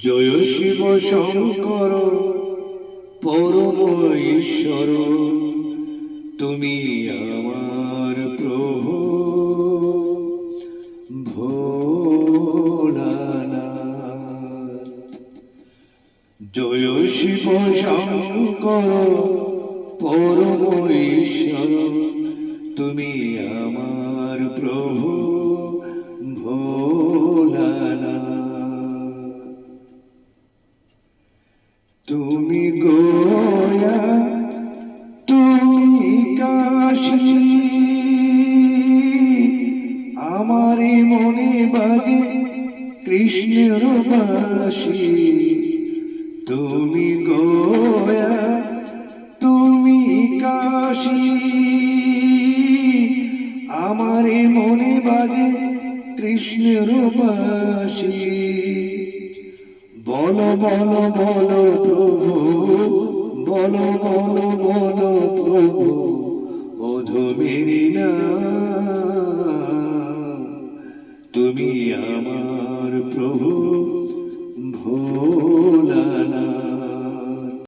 জয় শিব শঙ্কর পরম ঈশ্বর, তুমি আমার প্রভু ভোলানাথ। জয় শিব শঙ্কর পরম ঈশ্বর, তুমি আমার প্রভু ভোলানাথ। তুমি গয়া, তুমি কাশী, আমারি মনে বাজে কৃষ্ণের বাঁশি। তুমি গয়া, তুমি কাশী, আমারি মনে বাজে কৃষ্ণের বাঁশি। বলো বলো বলো প্রভু, বলো বলো বলো প্রভু, অধমেরি নাম, তুমি আমার